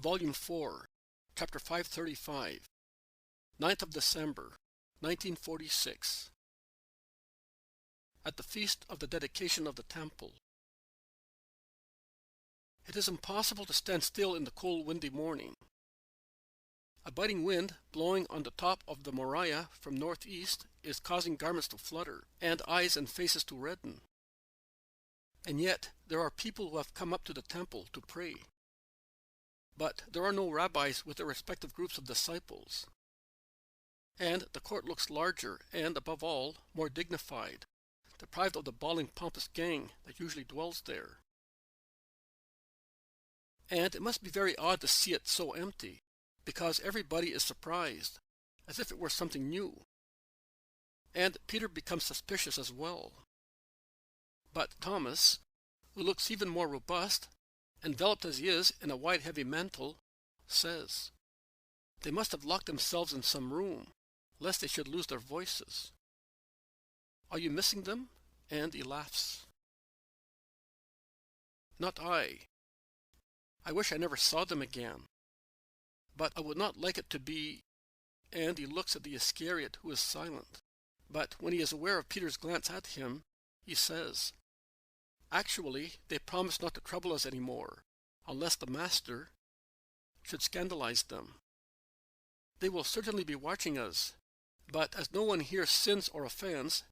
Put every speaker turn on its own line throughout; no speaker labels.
Volume 4, Chapter 535, 9th of December, 1946. At the feast of the dedication of the temple. It is impossible to stand still in the cold, windy morning. A biting wind blowing on the top of the Moriah from northeast is causing garments to flutter and eyes and faces to redden. And yet there are people who have come up to the temple to pray. But there are no rabbis with their respective groups of disciples. And the court looks larger and, above all, more dignified, deprived of the bawling pompous gang that usually dwells there. And it must be very odd to see it so empty, because everybody is surprised, as if it were something new. And Peter becomes suspicious as well. But Thomas, who looks even more robust, enveloped as he is in a wide heavy mantle, says, "They must have locked themselves in some room, lest they should lose their voices. Are you missing them?" And he laughs. "Not I. I wish I never saw them again. But I would not like it to be—" And he looks at the Iscariot, who is silent. But when he is aware of Peter's glance at him, he says, "Actually, they promise not to trouble us any more, unless the Master should scandalize them. They will certainly be watching us, but as no one here sins or offends,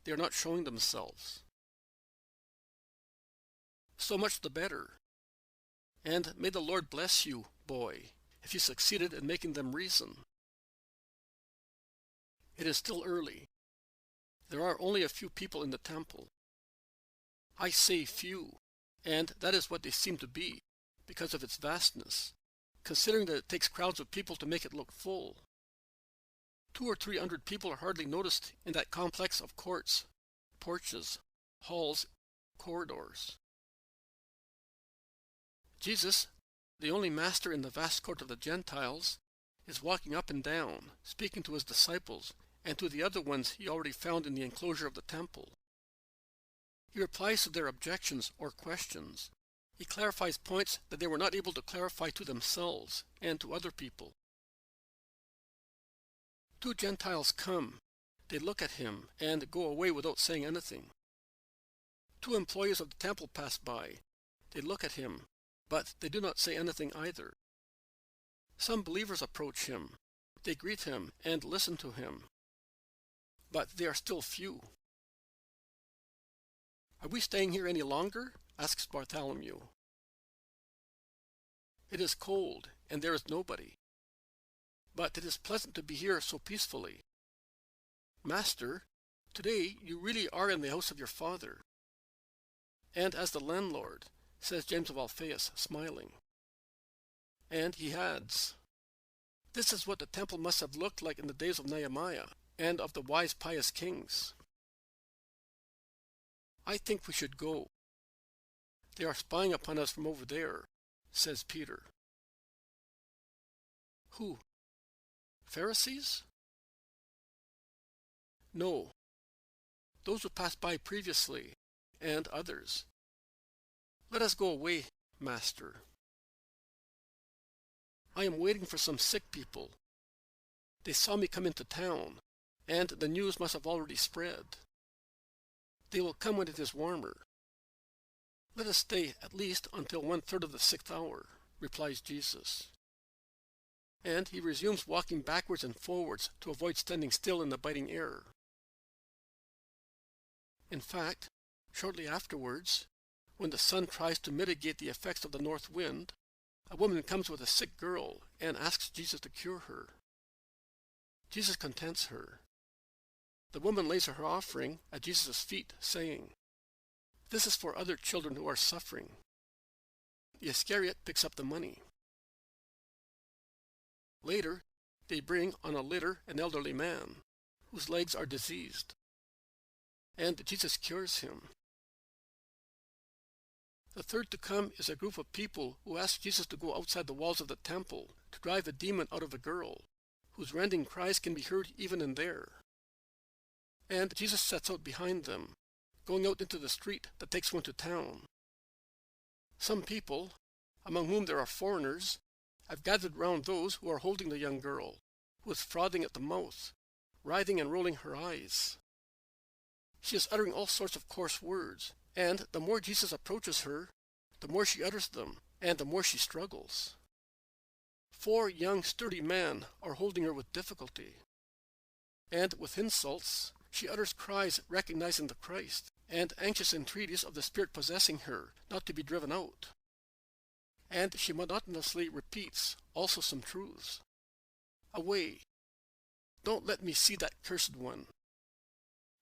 they are not showing themselves. So much the better. And may the Lord bless you, boy, if you succeeded in making them reason." It is still early. There are only a few people in the temple. I say few, and that is what they seem to be, because of its vastness, considering that it takes crowds of people to make it look full. 200 or 300 people are hardly noticed in that complex of courts, porches, halls, corridors. Jesus, the only master in the vast court of the Gentiles, is walking up and down, speaking to his disciples and to the other ones he already found in the enclosure of the temple. He replies to their objections or questions. He clarifies points that they were not able to clarify to themselves and to other people. 2 Gentiles come. They look at him and go away without saying anything. 2 employees of the temple pass by. They look at him, but they do not say anything either. Some believers approach him. They greet him and listen to him. But they are still few. "Are we staying here any longer?" asks Bartholomew. "It is cold, and there is nobody. But it is pleasant to be here so peacefully. Master, today you really are in the house of your Father. And as the landlord," says James of Alphaeus, smiling. And he adds, "This is what the temple must have looked like in the days of Nehemiah and of the wise pious kings. I think we should go. They are spying upon us from over there," says Peter. "Who? Pharisees?" "No. Those who passed by previously, and others. Let us go away, Master. I am waiting for some sick people. They saw me come into town, and the news must have already spread. They will come when it is warmer. Let us stay at least until 1/3 of the 6th hour, replies Jesus. And he resumes walking backwards and forwards to avoid standing still in the biting air. In fact, shortly afterwards, when the sun tries to mitigate the effects of the north wind, a woman comes with a sick girl and asks Jesus to cure her. Jesus contents her. The woman lays her offering at Jesus' feet, saying, "This is for other children who are suffering." The Iscariot picks up the money. Later, they bring on a litter an elderly man, whose legs are diseased. And Jesus cures him. The third to come is a group of people who ask Jesus to go outside the walls of the temple to drive a demon out of a girl, whose rending cries can be heard even in there. And Jesus sets out behind them, going out into the street that takes one to town. Some people, among whom there are foreigners, I've gathered round those who are holding the young girl, who is frothing at the mouth, writhing and rolling her eyes. She is uttering all sorts of coarse words, and the more Jesus approaches her, the more she utters them, and the more she struggles. 4 young, sturdy men are holding her with difficulty. And with insults, she utters cries recognizing the Christ, and anxious entreaties of the spirit possessing her, not to be driven out. And she monotonously repeats also some truths. Away! Don't let me see that cursed one.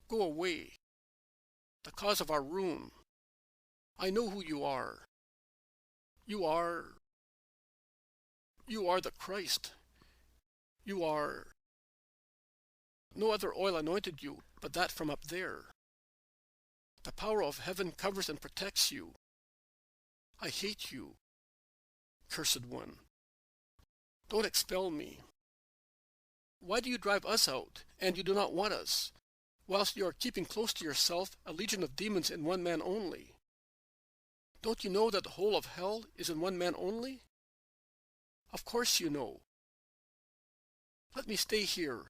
Go away! The cause of our ruin. I know who you are. You are the Christ. You are... No other oil anointed you but that from up there. The power of heaven covers and protects you. I hate you, cursed one. Don't expel me. Why do you drive us out, and you do not want us, whilst you are keeping close to yourself a legion of demons in one man only? Don't you know that the whole of hell is in one man only? Of course you know. Let me stay here,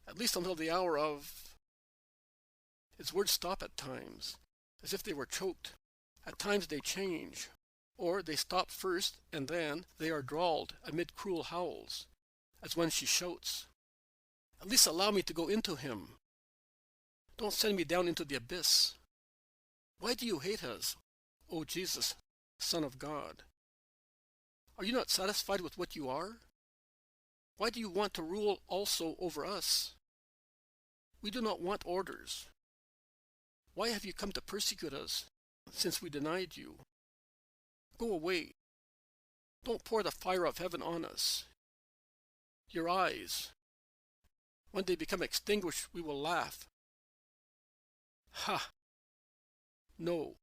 at least until the hour of... His words stop at times, as if they were choked. At times they change, or they stop first, and then they are drawled amid cruel howls, as when she shouts, "At least allow me to go into him. Don't send me down into the abyss. Why do you hate us, O Jesus, Son of God? Are you not satisfied with what you are? Why do you want to rule also over us? We do not want orders. Why have you come to persecute us, since we denied you? Go away. Don't pour the fire of heaven on us. Your eyes. When they become extinguished, we will laugh. Ha! No,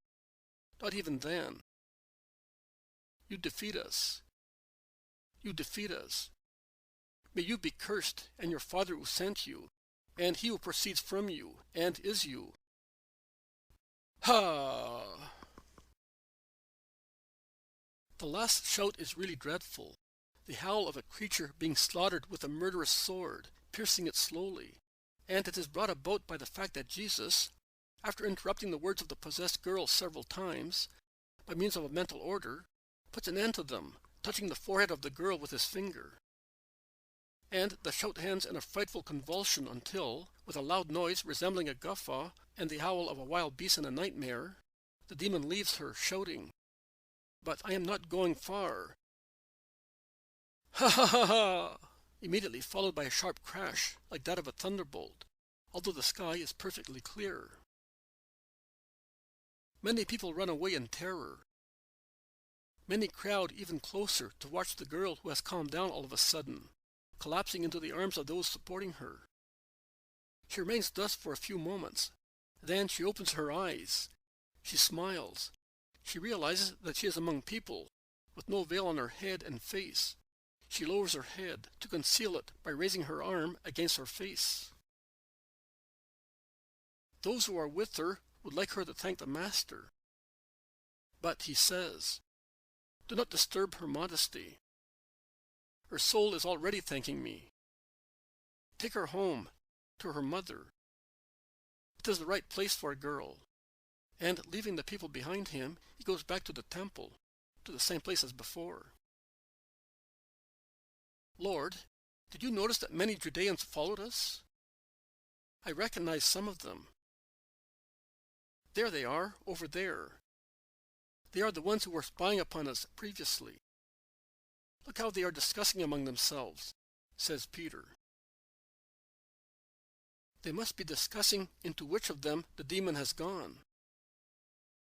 not even then. You defeat us. You defeat us. May you be cursed, and your Father who sent you, and he who proceeds from you, and is you. Ha! The last shout is really dreadful, the howl of a creature being slaughtered with a murderous sword, piercing it slowly, and it is brought about by the fact that Jesus, after interrupting the words of the possessed girl several times, by means of a mental order, puts an end to them, touching the forehead of the girl with his finger. And the shout ends in a frightful convulsion until, with a loud noise resembling a guffaw and the howl of a wild beast in a nightmare, the demon leaves her, shouting, "But I am not going far." Ha ha ha ha! Immediately followed by a sharp crash, like that of a thunderbolt, although the sky is perfectly clear. Many people run away in terror. Many crowd even closer to watch the girl who has calmed down all of a sudden, collapsing into the arms of those supporting her. She remains thus for a few moments. Then she opens her eyes. She smiles. She realizes that she is among people, with no veil on her head and face. She lowers her head to conceal it by raising her arm against her face. Those who are with her would like her to thank the Master. But he says, "Do not disturb her modesty. Her soul is already thanking me. Take her home, to her mother. It is the right place for a girl." And leaving the people behind him, he goes back to the temple, to the same place as before. "Lord, did you notice that many Judeans followed us? I recognize some of them. There they are, over there. They are the ones who were spying upon us previously. Look how they are discussing among themselves," says Peter. They must be discussing into which of them the demon has gone.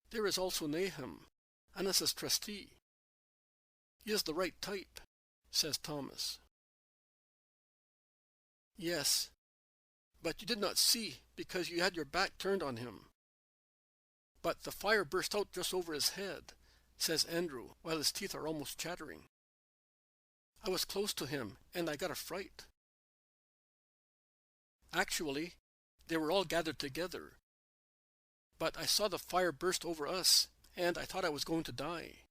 There is also Nahum, Annas' trustee. He is the right type, says Thomas. Yes, but you did not see because you had your back turned on him. But the fire burst out just over his head, says Andrew, while his teeth are almost chattering. I was close to him, and I got a fright. Actually, they were all gathered together. But I saw the fire burst over us, and I thought I was going to die.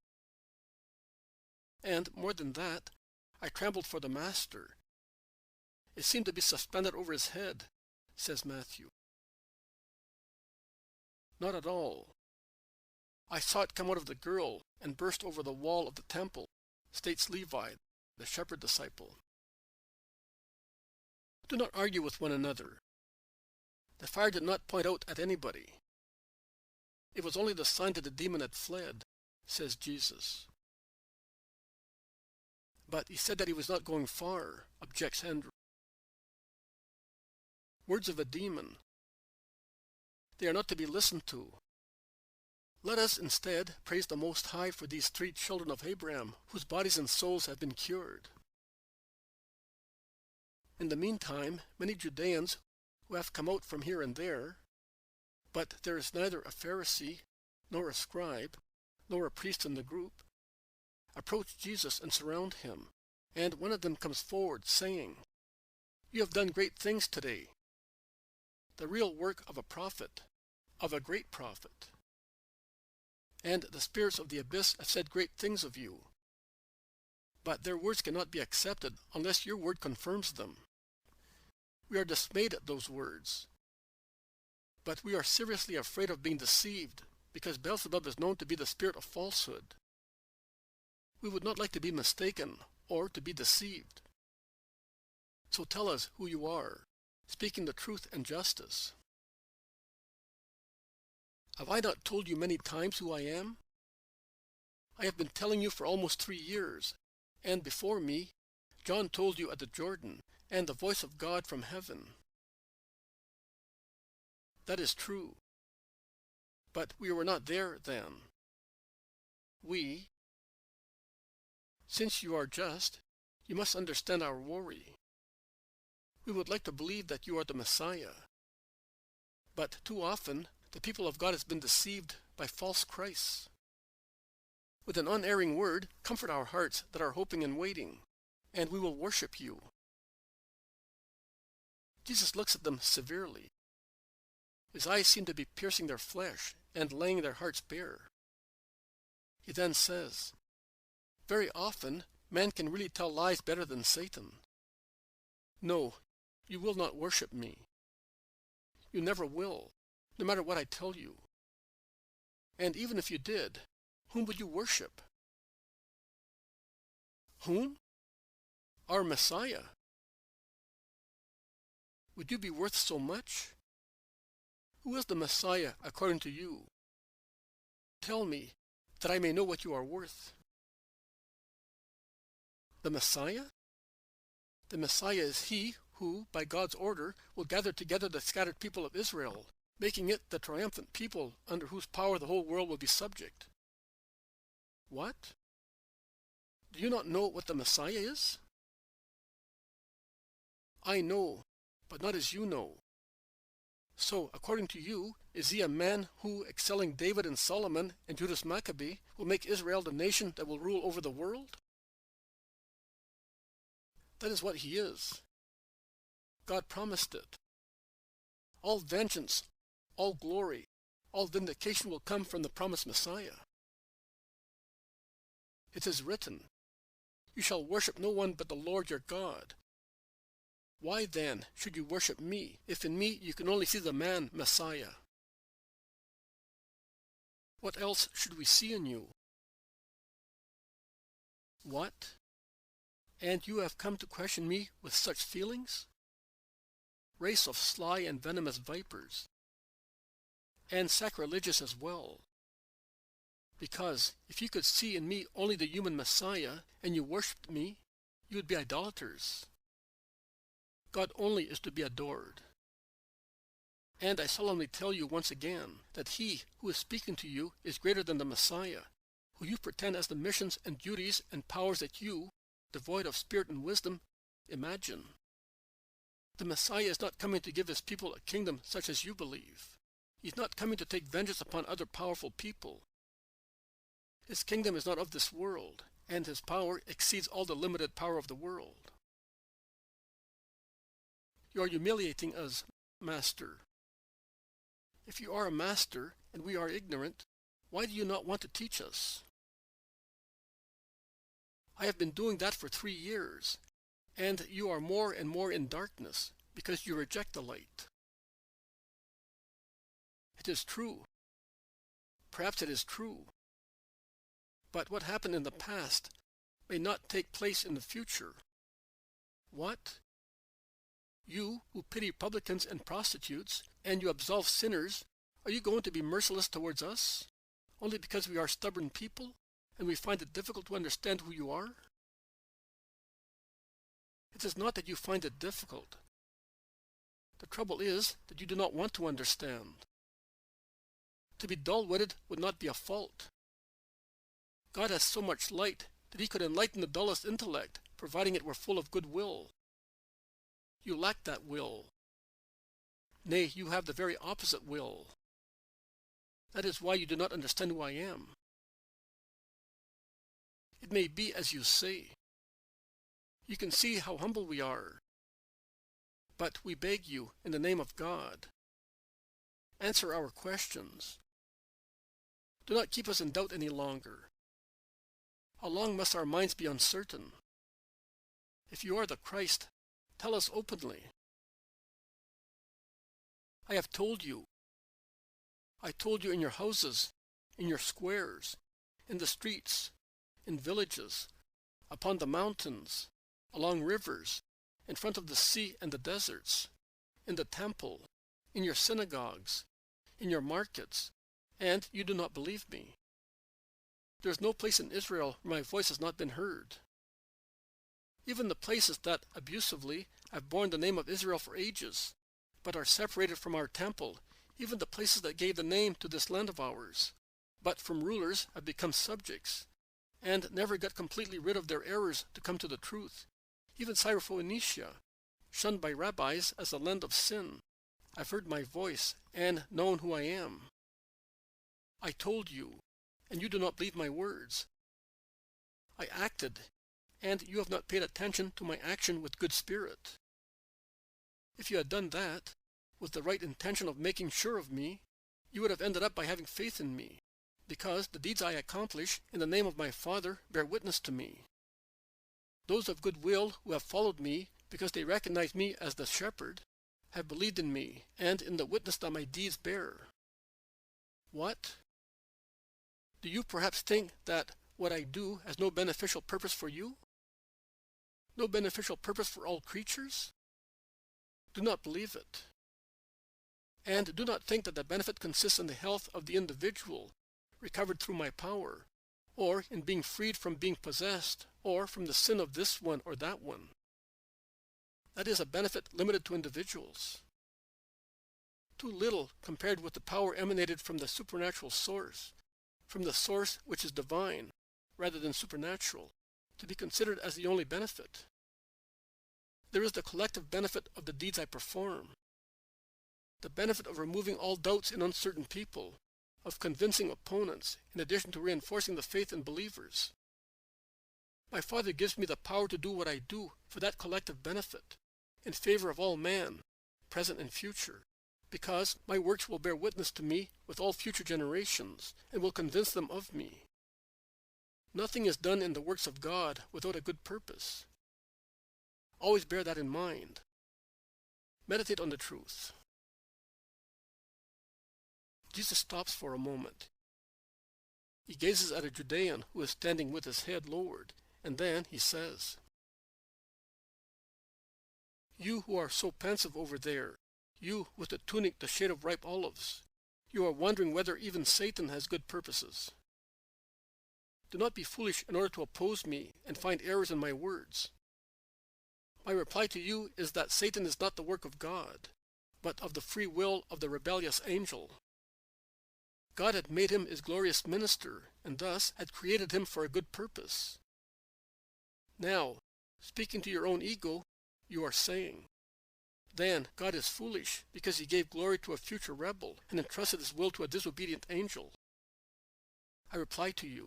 And more than that, I trembled for the Master. It seemed to be suspended over his head, says Matthew. Not at all. I saw it come out of the girl and burst over the wall of the temple, states Levi, the shepherd disciple. Do not argue with one another. The fire did not point out at anybody. It was only the sign that the demon had fled, says Jesus. But he said that he was not going far, objects Andrew. Words of a demon. They are not to be listened to. Let us instead praise the Most High for these 3 children of Abraham, whose bodies and souls have been cured. In the meantime, many Judeans who have come out from here and there, but there is neither a Pharisee, nor a scribe, nor a priest in the group, approach Jesus and surround him, and one of them comes forward, saying, "You have done great things today, the real work of a prophet, of a great prophet. And the spirits of the abyss have said great things of you. But their words cannot be accepted unless your word confirms them. We are dismayed at those words. But we are seriously afraid of being deceived, because Beelzebub is known to be the spirit of falsehood. We would not like to be mistaken or to be deceived. So tell us who you are, speaking the truth and justice." Have I not told you many times who I am? I have been telling you for almost 3 years, and before me, John told you at the Jordan, and the voice of God from heaven. That is true. But we were not there then. Since you are just, you must understand our worry. We would like to believe that you are the Messiah. But too often, the people of God has been deceived by false Christs. With an unerring word, comfort our hearts that are hoping and waiting, and we will worship you. Jesus looks at them severely. His eyes seem to be piercing their flesh and laying their hearts bare. He then says, "Very often, man can really tell lies better than Satan. No, you will not worship me. You never will, no matter what I tell you. And even if you did, whom would you worship?" Whom? Our Messiah. Would you be worth so much? Who is the Messiah according to you? Tell me, that I may know what you are worth. The Messiah? The Messiah is he who, by God's order, will gather together the scattered people of Israel, making it the triumphant people under whose power the whole world will be subject. What? Do you not know what the Messiah is? I know, but not as you know. So, according to you, is he a man who, excelling David and Solomon and Judas Maccabee, will make Israel the nation that will rule over the world? That is what he is. God promised it. All vengeance, all glory, all vindication will come from the promised Messiah. It is written, "You shall worship no one but the Lord your God." Why then should you worship me, if in me you can only see the man Messiah? What else should we see in you? What? And you have come to question me with such feelings? Race of sly and venomous vipers, and sacrilegious as well. Because if you could see in me only the human Messiah, and you worshipped me, you would be idolaters. God only is to be adored. And I solemnly tell you once again that he who is speaking to you is greater than the Messiah, who you pretend as the missions and duties and powers that you, devoid of spirit and wisdom, imagine. The Messiah is not coming to give his people a kingdom such as you believe. He's not coming to take vengeance upon other powerful people. His kingdom is not of this world, and his power exceeds all the limited power of the world. You are humiliating us, Master. If you are a master, and we are ignorant, why do you not want to teach us? I have been doing that for 3 years, and you are more and more in darkness because you reject the light. It is true. Perhaps it is true. But what happened in the past may not take place in the future. What? You, who pity publicans and prostitutes, and you absolve sinners, are you going to be merciless towards us, only because we are stubborn people, and we find it difficult to understand who you are? It is not that you find it difficult. The trouble is that you do not want to understand. To be dull-witted would not be a fault. God has so much light that he could enlighten the dullest intellect, providing it were full of good will. You lack that will. Nay, you have the very opposite will. That is why you do not understand who I am. It may be as you say. You can see how humble we are. But we beg you, in the name of God, answer our questions. Do not keep us in doubt any longer. How long must our minds be uncertain? If you are the Christ, tell us openly. I have told you. I told you in your houses, in your squares, in the streets, in villages, upon the mountains, along rivers, in front of the sea and the deserts, in the temple, in your synagogues, in your markets, and you do not believe me. There is no place in Israel where my voice has not been heard. Even the places that, abusively, have borne the name of Israel for ages, but are separated from our temple, even the places that gave the name to this land of ours, but from rulers have become subjects, and never got completely rid of their errors to come to the truth. Even Syrophoenicia, shunned by rabbis as the land of sin, I've heard my voice and known who I am. I told you, and you do not believe my words. I acted, and you have not paid attention to my action with good spirit. If you had done that, with the right intention of making sure of me, you would have ended up by having faith in me, because the deeds I accomplish in the name of my Father bear witness to me. Those of good will who have followed me because they recognize me as the shepherd have believed in me and in the witness that my deeds bear. What? Do you perhaps think that what I do has no beneficial purpose for you? No beneficial purpose for all creatures? Do not believe it. And do not think that the benefit consists in the health of the individual, recovered through my power, or in being freed from being possessed, or from the sin of this one or that one. That is a benefit limited to individuals. Too little compared with the power emanated from the supernatural source, from the source which is divine, rather than supernatural, to be considered as the only benefit. There is the collective benefit of the deeds I perform, the benefit of removing all doubts in uncertain people, of convincing opponents, in addition to reinforcing the faith in believers. My Father gives me the power to do what I do for that collective benefit, in favor of all man, present and future, because my works will bear witness to me with all future generations, and will convince them of me. Nothing is done in the works of God without a good purpose. Always bear that in mind. Meditate on the truth. Jesus stops for a moment. He gazes at a Judean who is standing with his head lowered, and then he says, "You who are so pensive over there, you with the tunic the shade of ripe olives, you are wondering whether even Satan has good purposes. Do not be foolish in order to oppose me and find errors in my words. My reply to you is that Satan is not the work of God, but of the free will of the rebellious angel. God had made him his glorious minister, and thus had created him for a good purpose. Now, speaking to your own ego, you are saying, then God is foolish because he gave glory to a future rebel and entrusted his will to a disobedient angel. I reply to you,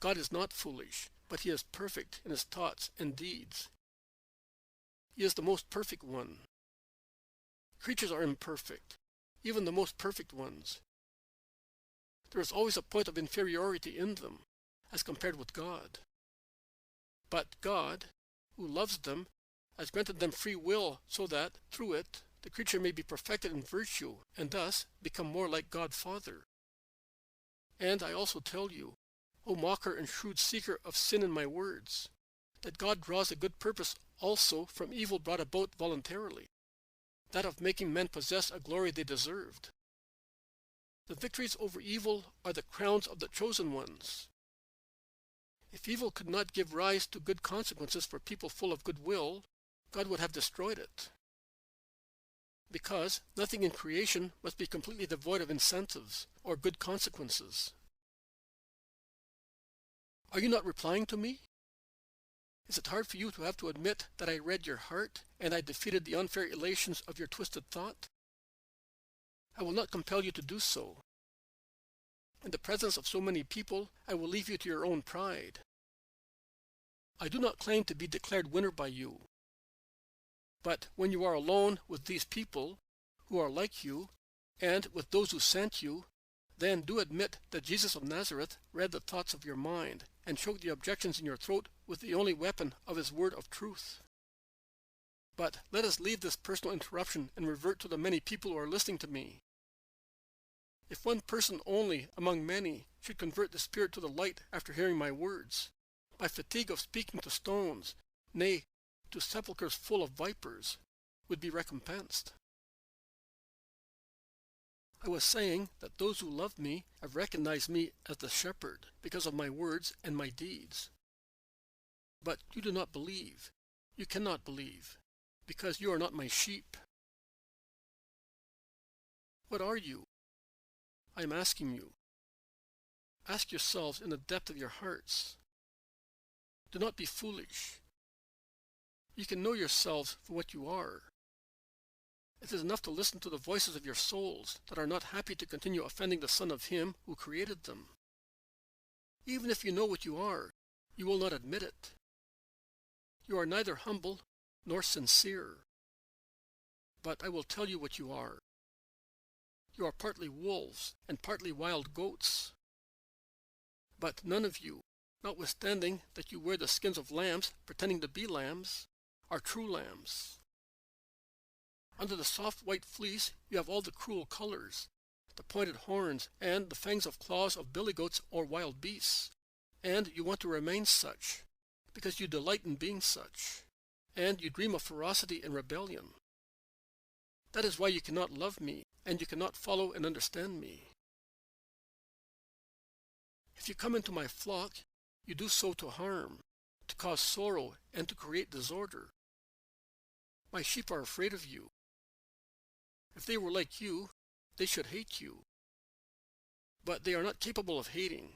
God is not foolish, but he is perfect in his thoughts and deeds. He is the most perfect one. Creatures are imperfect, even the most perfect ones. There is always a point of inferiority in them, as compared with God. But God, who loves them, has granted them free will so that, through it, the creature may be perfected in virtue and thus become more like God Father. And I also tell you, O mocker and shrewd seeker of sin in my words, that God draws a good purpose also from evil brought about voluntarily, that of making men possess a glory they deserved. The victories over evil are the crowns of the chosen ones. If evil could not give rise to good consequences for people full of goodwill, God would have destroyed it. Because nothing in creation must be completely devoid of incentives or good consequences. Are you not replying to me? Is it hard for you to have to admit that I read your heart and I defeated the unfair elations of your twisted thought? I will not compel you to do so. In the presence of so many people, I will leave you to your own pride. I do not claim to be declared winner by you. But when you are alone with these people, who are like you, and with those who sent you, then do admit that Jesus of Nazareth read the thoughts of your mind and choked the objections in your throat with the only weapon of his word of truth. But let us leave this personal interruption and revert to the many people who are listening to me. If one person only among many should convert the spirit to the light after hearing my words, my fatigue of speaking to stones, nay, to sepulchres full of vipers, would be recompensed. I was saying that those who love me have recognized me as the shepherd because of my words and my deeds. But you do not believe. You cannot believe, because you are not my sheep. What are you? I am asking you. Ask yourselves in the depth of your hearts. Do not be foolish. You can know yourselves for what you are. It is enough to listen to the voices of your souls that are not happy to continue offending the Son of Him who created them. Even if you know what you are, you will not admit it. You are neither humble nor sincere. But I will tell you what you are. You are partly wolves and partly wild goats. But none of you, notwithstanding that you wear the skins of lambs pretending to be lambs, are true lambs. Under the soft white fleece you have all the cruel colors, the pointed horns, and the fangs of claws of billy goats or wild beasts. And you want to remain such, because you delight in being such, and you dream of ferocity and rebellion. That is why you cannot love me, and you cannot follow and understand me. If you come into my flock, you do so to harm, to cause sorrow, and to create disorder. My sheep are afraid of you. If they were like you, they should hate you. But they are not capable of hating.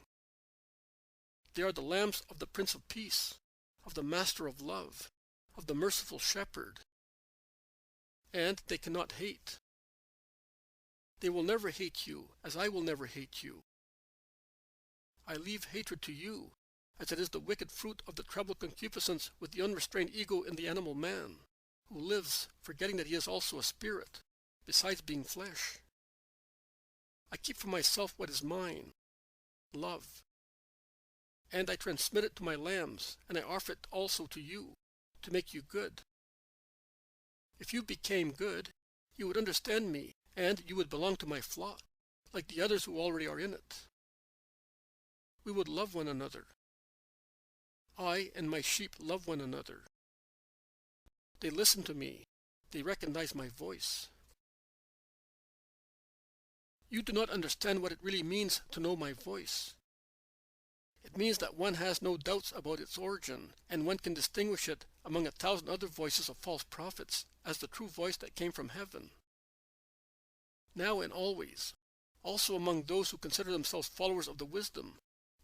They are the lambs of the Prince of Peace, of the Master of Love, of the merciful Shepherd. And they cannot hate. They will never hate you, as I will never hate you. I leave hatred to you, as it is the wicked fruit of the troubled concupiscence with the unrestrained ego in the animal man, who lives forgetting that he is also a spirit, besides being flesh. I keep for myself what is mine, love. And I transmit it to my lambs, and I offer it also to you, to make you good. If you became good, you would understand me, and you would belong to my flock, like the others who already are in it. We would love one another. I and my sheep love one another. They listen to me. They recognize my voice. You do not understand what it really means to know my voice. It means that one has no doubts about its origin, and one can distinguish it among 1,000 other voices of false prophets as the true voice that came from heaven. Now and always, also among those who consider themselves followers of the wisdom,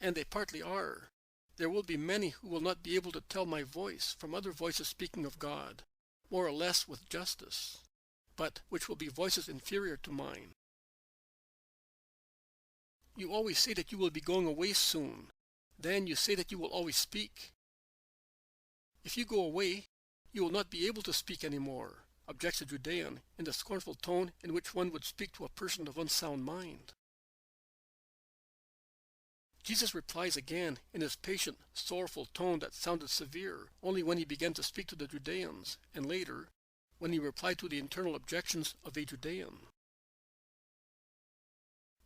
and they partly are, there will be many who will not be able to tell my voice from other voices speaking of God, more or less with justice, but which will be voices inferior to mine. You always say that you will be going away soon. Then you say that you will always speak. If you go away, you will not be able to speak any more, objects the Judean in the scornful tone in which one would speak to a person of unsound mind. Jesus replies again in his patient, sorrowful tone that sounded severe only when he began to speak to the Judeans, and later, when he replied to the internal objections of a Judean.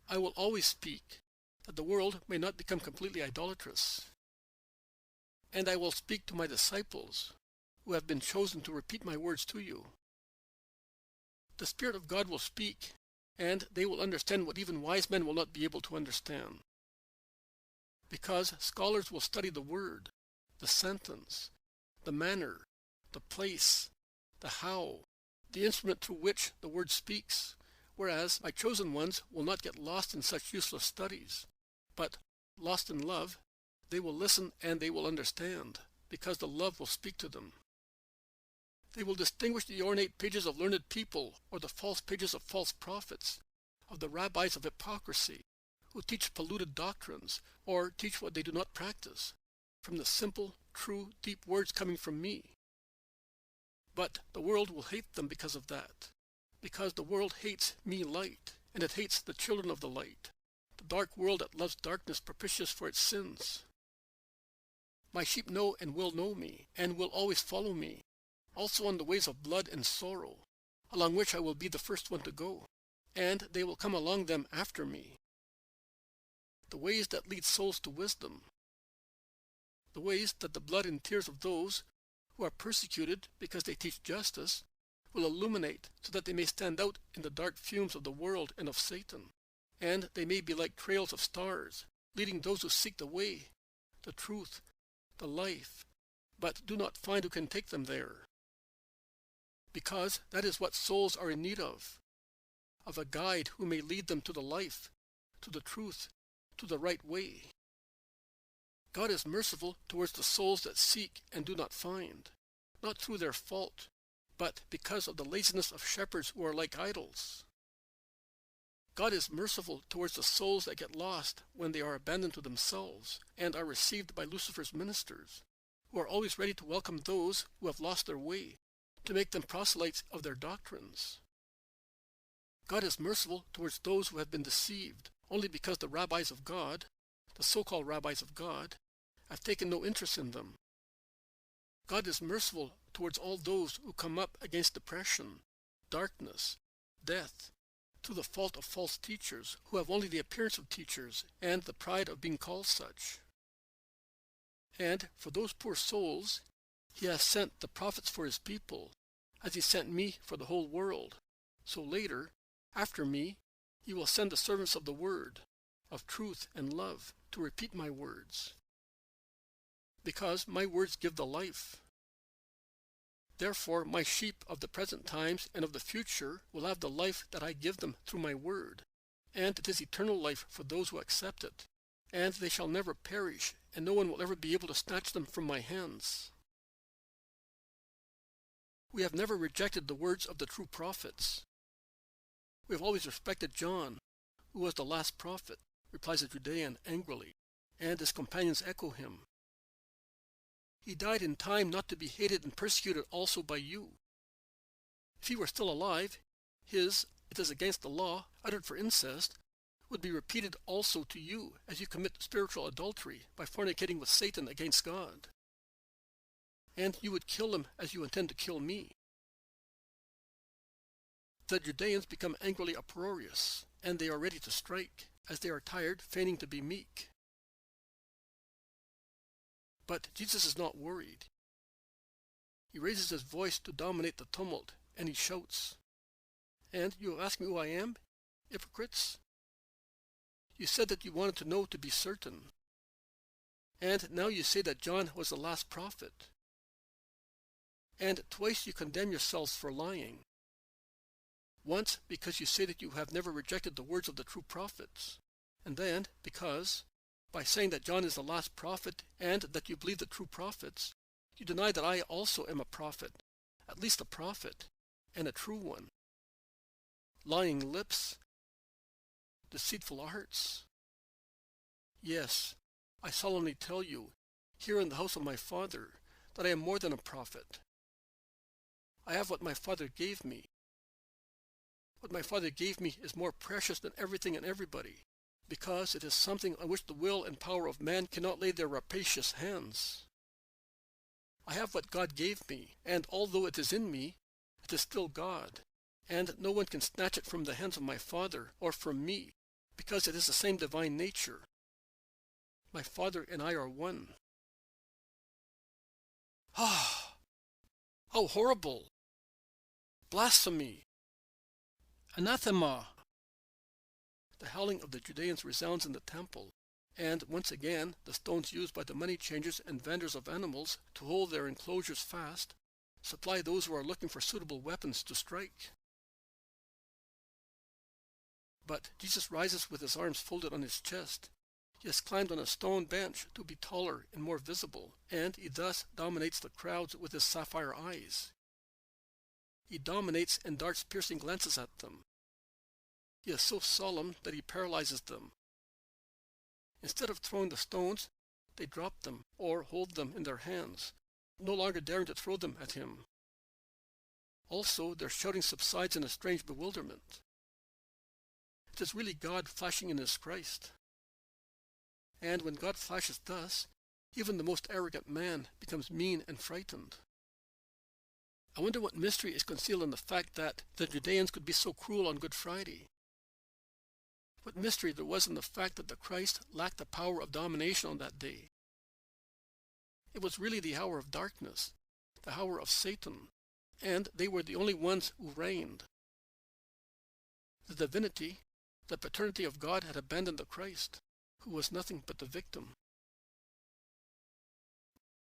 I will always speak, that the world may not become completely idolatrous. And I will speak to my disciples, who have been chosen to repeat my words to you. The Spirit of God will speak, and they will understand what even wise men will not be able to understand. Because scholars will study the word, the sentence, the manner, the place, the how, the instrument through which the word speaks, whereas my chosen ones will not get lost in such useless studies, but, lost in love, they will listen and they will understand, because the love will speak to them. They will distinguish the ornate pages of learned people or the false pages of false prophets, of the rabbis of hypocrisy, who teach polluted doctrines or teach what they do not practice, from the simple, true, deep words coming from me. But the world will hate them because of that, because the world hates me, light, and it hates the children of the light, the dark world that loves darkness propitious for its sins. My sheep know and will know me, and will always follow me, also on the ways of blood and sorrow, along which I will be the first one to go, and they will come along them after me. The ways that lead souls to wisdom, the ways that the blood and tears of those who are persecuted because they teach justice will illuminate so that they may stand out in the dark fumes of the world and of Satan, and they may be like trails of stars, leading those who seek the way, the truth, the life, but do not find who can take them there. Because that is what souls are in need of a guide who may lead them to the life, to the truth, to the right way. God is merciful towards the souls that seek and do not find, not through their fault, but because of the laziness of shepherds who are like idols. God is merciful towards the souls that get lost when they are abandoned to themselves and are received by Lucifer's ministers, who are always ready to welcome those who have lost their way, to make them proselytes of their doctrines. God is merciful towards those who have been deceived only because the rabbis of God, the so-called rabbis of God, have taken no interest in them. God is merciful towards all those who come up against depression, darkness, death, through the fault of false teachers who have only the appearance of teachers and the pride of being called such. And for those poor souls, he has sent the prophets for his people, as he sent me for the whole world. So later, after me, he will send the servants of the word, of truth and love, to repeat my words. Because my words give the life. Therefore, my sheep of the present times and of the future will have the life that I give them through my word, and it is eternal life for those who accept it, and they shall never perish, and no one will ever be able to snatch them from my hands. We have never rejected the words of the true prophets. We have always respected John, who was the last prophet, replies the Judean angrily, and his companions echo him. He died in time not to be hated and persecuted also by you. If he were still alive, his "it is against the law," uttered for incest, would be repeated also to you as you commit spiritual adultery by fornicating with Satan against God. And you would kill him as you intend to kill me. The Judeans become angrily uproarious, and they are ready to strike, as they are tired, feigning to be meek. But Jesus is not worried. He raises his voice to dominate the tumult, and he shouts, "And you ask me who I am, hypocrites? You said that you wanted to know to be certain. And now you say that John was the last prophet. And twice you condemn yourselves for lying. Once because you say that you have never rejected the words of the true prophets, and then because, by saying that John is the last prophet and that you believe the true prophets, you deny that I also am a prophet, at least a prophet, and a true one. Lying lips, deceitful hearts. Yes, I solemnly tell you, here in the house of my Father, that I am more than a prophet. I have what my Father gave me. What my Father gave me is more precious than everything and everybody, because it is something on which the will and power of man cannot lay their rapacious hands. I have what God gave me, and although it is in me, it is still God, and no one can snatch it from the hands of my Father or from me, because it is the same divine nature. My Father and I are one. Ah! How horrible! Blasphemy! Anathema! The howling of the Judeans resounds in the temple, and once again the stones used by the money changers and vendors of animals to hold their enclosures fast supply those who are looking for suitable weapons to strike. But Jesus rises with his arms folded on his chest. He has climbed on a stone bench to be taller and more visible, and he thus dominates the crowds with his sapphire eyes. He dominates and darts piercing glances at them. He is so solemn that he paralyzes them. Instead of throwing the stones, they drop them or hold them in their hands, no longer daring to throw them at him. Also, their shouting subsides in a strange bewilderment. It is really God flashing in his Christ. And when God flashes thus, even the most arrogant man becomes mean and frightened. I wonder what mystery is concealed in the fact that the Judeans could be so cruel on Good Friday. What mystery there was in the fact that the Christ lacked the power of domination on that day. It was really the hour of darkness, the hour of Satan, and they were the only ones who reigned. The divinity, the paternity of God had abandoned the Christ, who was nothing but the victim.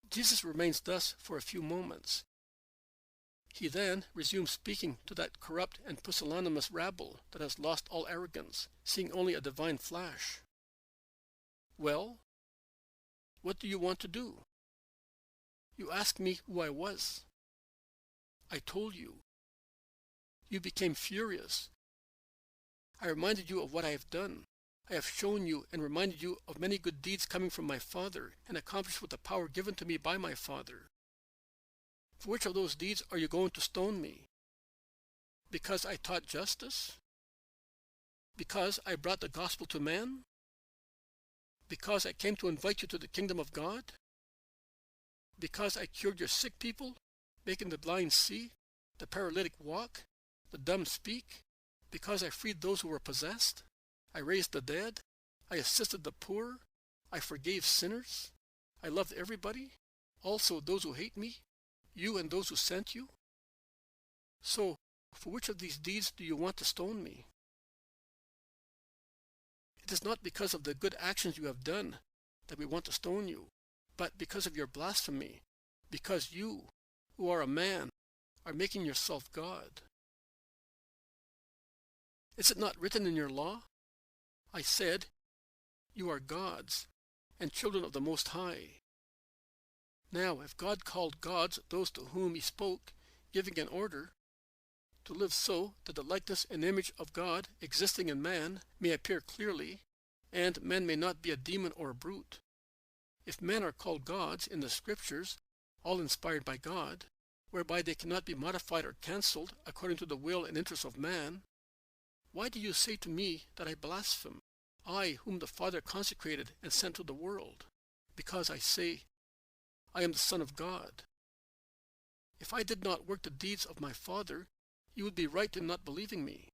Jesus remains thus for a few moments. He then resumes speaking to that corrupt and pusillanimous rabble that has lost all arrogance, seeing only a divine flash. Well, what do you want to do? You asked me who I was. I told you. You became furious. I reminded you of what I have done. I have shown you and reminded you of many good deeds coming from my Father and accomplished with the power given to me by my Father. For which of those deeds are you going to stone me? Because I taught justice? Because I brought the gospel to man? Because I came to invite you to the kingdom of God? Because I cured your sick people, making the blind see, the paralytic walk, the dumb speak? Because I freed those who were possessed? I raised the dead? I assisted the poor? I forgave sinners? I loved everybody, also those who hate me, you and those who sent you? So, for which of these deeds do you want to stone me? It is not because of the good actions you have done that we want to stone you, but because of your blasphemy, because you, who are a man, are making yourself God. Is it not written in your law? I said, you are gods, and children of the Most High. Now, if God called gods those to whom he spoke, giving an order, to live so that the likeness and image of God existing in man may appear clearly, and man may not be a demon or a brute. If men are called gods in the Scriptures, all inspired by God, whereby they cannot be modified or cancelled according to the will and interest of man, why do you say to me that I blaspheme, I whom the Father consecrated and sent to the world? Because I say, I am the Son of God. If I did not work the deeds of my Father, you would be right in not believing me.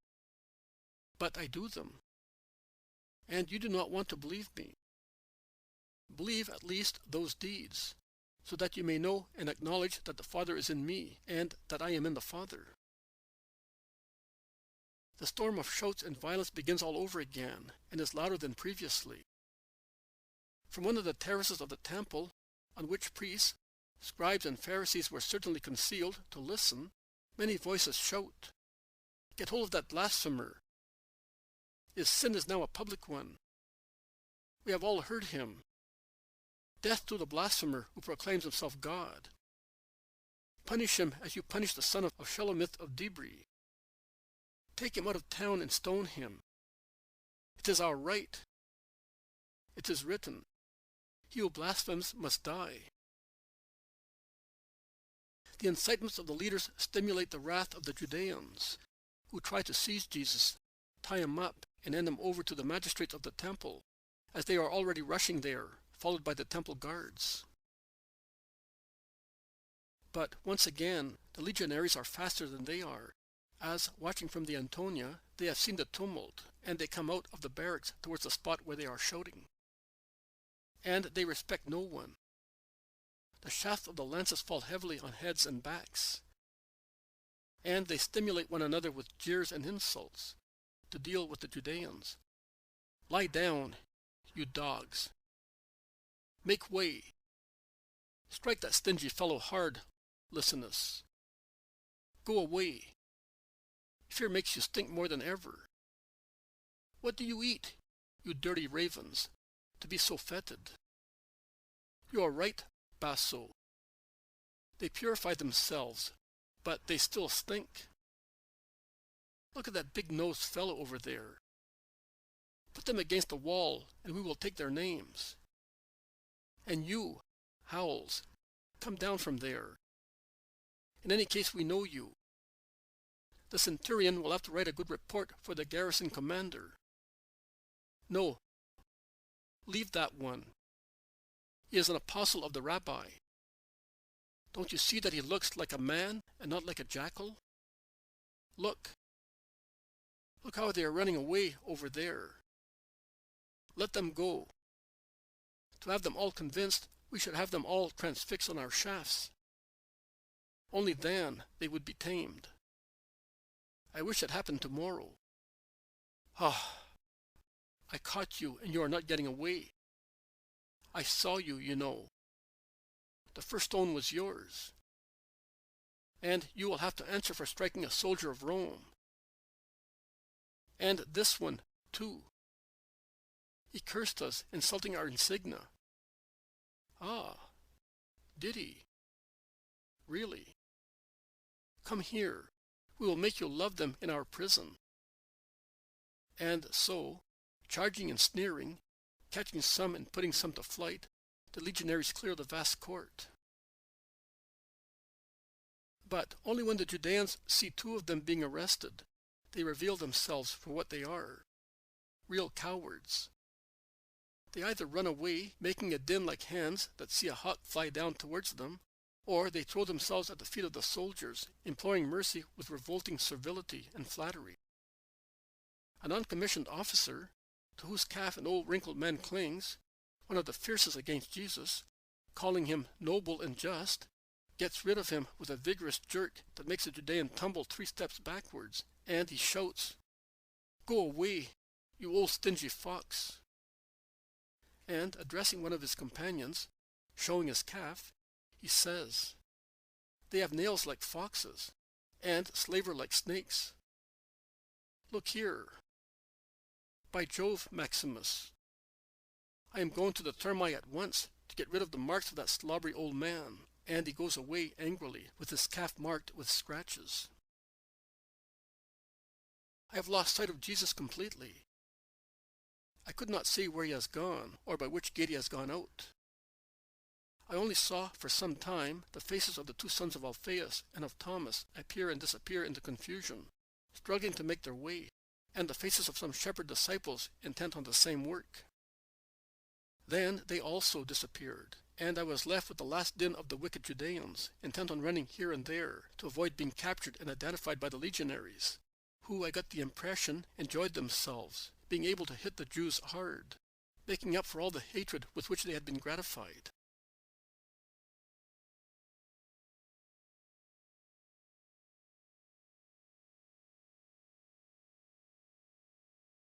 But I do them, and you do not want to believe me. Believe at least those deeds, so that you may know and acknowledge that the Father is in me, and that I am in the Father. The storm of shouts and violence begins all over again, and is louder than previously. From one of the terraces of the temple, on which priests, scribes, and Pharisees were certainly concealed to listen, many voices shout, "Get hold of that blasphemer! His sin is now a public one. We have all heard him. Death to the blasphemer who proclaims himself God. Punish him as you punish the son of Shelomith of Dibri. Take him out of town and stone him. It is our right. It is written, he who blasphemes must die." The incitements of the leaders stimulate the wrath of the Judeans, who try to seize Jesus, tie him up, and hand them over to the magistrates of the temple, as they are already rushing there, followed by the temple guards. But once again, the legionaries are faster than they are, as, watching from the Antonia, they have seen the tumult, and they come out of the barracks towards the spot where they are shouting. And they respect no one. The shafts of the lances fall heavily on heads and backs, and they stimulate one another with jeers and insults to deal with the Judeans. Lie down, you dogs. Make way. Strike that stingy fellow hard, Licinus. Go away. Fear makes you stink more than ever. What do you eat, you dirty ravens, to be so fetid? You are right, Basso. They purify themselves, but they still stink. Look at that big-nosed fellow over there. Put them against the wall, and we will take their names. And you, Howells, come down from there. In any case, we know you. The centurion will have to write a good report for the garrison commander. No, leave that one. He is an apostle of the rabbi. Don't you see that he looks like a man and not like a jackal? Look. Look how they are running away over there. Let them go. To have them all convinced, we should have them all transfixed on our shafts. Only then they would be tamed. I wish it happened tomorrow. Ah, I caught you and you are not getting away. I saw you, you know. The first stone was yours. And you will have to answer for striking a soldier of Rome. And this one, too. He cursed us, insulting our insignia. Ah, did he? Really? Come here. We will make you love them in our prison. And so, charging and sneering, catching some and putting some to flight, the legionaries clear the vast court. But only when the Judeans see two of them being arrested, they reveal themselves for what they are, real cowards. They either run away, making a din like hens that see a hawk fly down towards them, or they throw themselves at the feet of the soldiers, imploring mercy with revolting servility and flattery. A non-commissioned officer, to whose calf an old wrinkled man clings, one of the fiercest against Jesus, calling him noble and just, gets rid of him with a vigorous jerk that makes the Judean tumble 3 steps backwards, and he shouts, "Go away, you old stingy fox!" And, addressing one of his companions, showing his calf, he says, "They have nails like foxes, and slaver like snakes. Look here. By Jove, Maximus, I am going to the Thermae at once to get rid of the marks of that slobbery old man." And he goes away angrily, with his calf marked with scratches. I have lost sight of Jesus completely. I could not say where he has gone, or by which gate he has gone out. I only saw for some time the faces of the 2 sons of Alphaeus and of Thomas appear and disappear into confusion, struggling to make their way, and the faces of some shepherd disciples intent on the same work. Then they also disappeared, and I was left with the last din of the wicked Judeans, intent on running here and there to avoid being captured and identified by the legionaries, who, I got the impression, enjoyed themselves, being able to hit the Jews hard, making up for all the hatred with which they had been gratified.